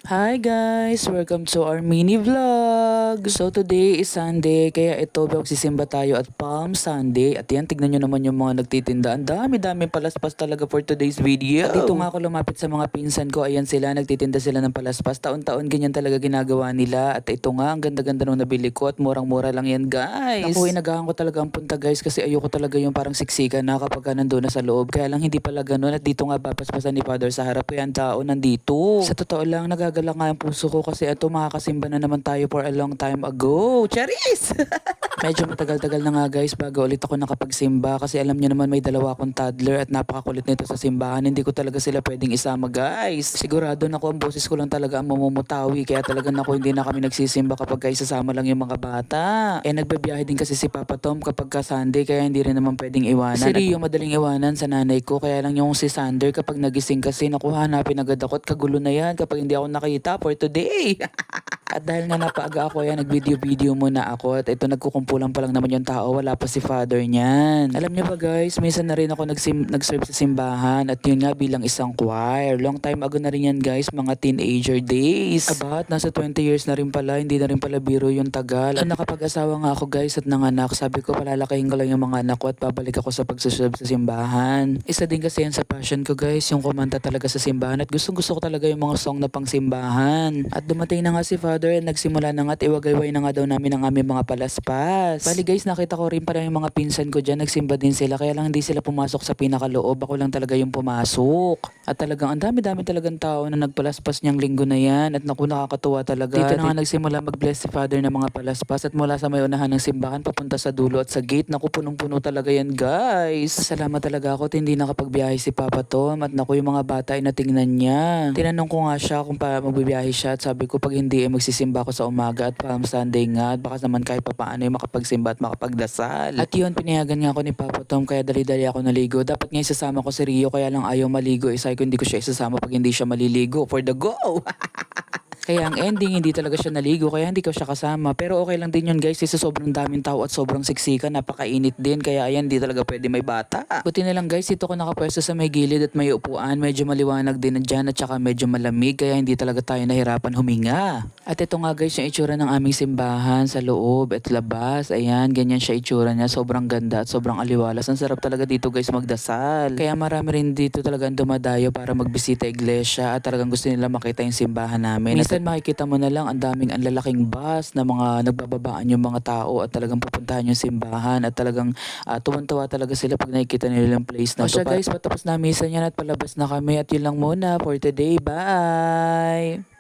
Hi guys! Welcome to our mini vlog! So today is Sunday, kaya ito magsisimba tayo at Palm Sunday. At yan, tignan nyo naman yung mga nagtitinda. Ang dami palaspas talaga for today's video. At dito nga ako lumapit sa mga pinsan ko. Ayan sila, nagtitinda sila ng palaspas. Taon-taon ganyan talaga ginagawa nila. At ito nga, ang ganda-ganda nung nabili ko at murang-mura lang yan guys. Naku, inagahan ko talaga ang punta guys kasi ayoko talaga yung parang siksikan na kapag nandun na sa loob. Kaya lang hindi pala ganun. At dito nga papaspasan ni Father sa harap. Kaya ang tao nandito. Sa totoo lang, nagagala nga ang puso ko kasi ito makakasimba na naman tayo for a long time ago. Charis! Medyo matagal-tagal na nga guys bago ulit ako nakapagsimba kasi alam niyo naman may dalawa akong toddler at napakakulit nito sa simbahan. Hindi ko talaga sila pwedeng isama guys. Sigurado na ako ang boses ko lang talaga ang mamumutawi kaya talaga ako hindi na kami nagsisimba kapag isasama lang yung mga bata. Nagbabiyahe din kasi si Papa Tom kapag ka Sunday kaya hindi rin naman pwedeng iwanan. Si Rio madaling iwanan sa nanay ko kaya lang yung si Sander kapag nagising kasi nakuha hanapin agad ako at kagulo na yan kapag hindi ako nakita for today. At dahil nga napaaga ako, yan, nag-video muna ako at ito nagkukumpulan pa lang naman yung tao, wala pa si Father niyan. Alam niyo ba guys, minsan na rin ako nag-serve sa simbahan at yun nga bilang isang choir. Long time ago na rin yan guys, mga teenager days. About nasa 20 years na rin pala, hindi na rin pala biro yung tagal. At nakapag-asawa nga ako guys at nanganak, sabi ko palalakihin ko lang yung mga anak ko at babalik ako sa pagsaserve sa simbahan. Isa din kasi yan sa passion ko guys, yung kumanta talaga sa simbahan at gusto ko talaga yung mga song na pang simbahan. At dumating na nga si Father at nagsimula na nga at iwagayway na nga daw namin ang aming mga palaspas. Bali guys, nakita ko rin pala yung mga pinsan ko dyan, nagsimba din sila kaya lang hindi sila pumasok sa pinakaloob, ako lang talaga yung pumasok. At talagang ang dami talagang tao na nagpalaspas niyang linggo na yan at naku nakakatuwa talaga. Dito na nga nagsimula mag-bless si Father ng mga palaspas at mula sa may unahan ng simbahan papunta sa dulo at sa gate, naku punong-puno talaga yan guys. Salamat talaga ako at hindi nakapagbiyahe si Papa Tom at naku yung mga bata ay natingnan niya. Tinanong ko nga siya kung magbibiyahe siya at sabi ko pag hindi magsisimba ako sa umaga at Palm Sunday nga at baka naman kahit papaano yung makapagsimba at makapagdasal. At yun, pinayagan nga ako ni Papa Tom kaya dali-dali ako naligo. Dapat nga isasama ko si Rio kaya lang ayaw maligo. Isay ko hindi ko siya isasama pag hindi siya maliligo. For the go! Kaya ang ending, hindi talaga siya naligo, kaya hindi ko siya kasama. Pero okay lang din yun guys, kasi sobrang daming tao at sobrang siksikan, napakainit din. Kaya ayan, hindi talaga pwede may bata. Buti na lang guys, dito ko nakapwesto sa may gilid at may upuan. Medyo maliwanag din dyan at saka medyo malamig, kaya hindi talaga tayo nahirapan huminga. At ito nga guys, yung itsura ng aming simbahan sa loob at labas. Ayan, ganyan siya itsura niya. Sobrang ganda at sobrang aliwalas. Ang sarap talaga dito guys magdasal. Kaya marami rin dito talagang dumadayo para magbisita iglesia at talagang gusto nila makita yung simbahan namin. Minsan makikita mo na lang ang daming ang lalaking bus na mga nagbababaan yung mga tao at talagang pupuntahan yung simbahan at talagang tuwan-tuwa talaga sila pag nakikita nila yung place na to. O siya guys, patapos na misa niyan at palabas na kami at yun lang muna for today. Bye!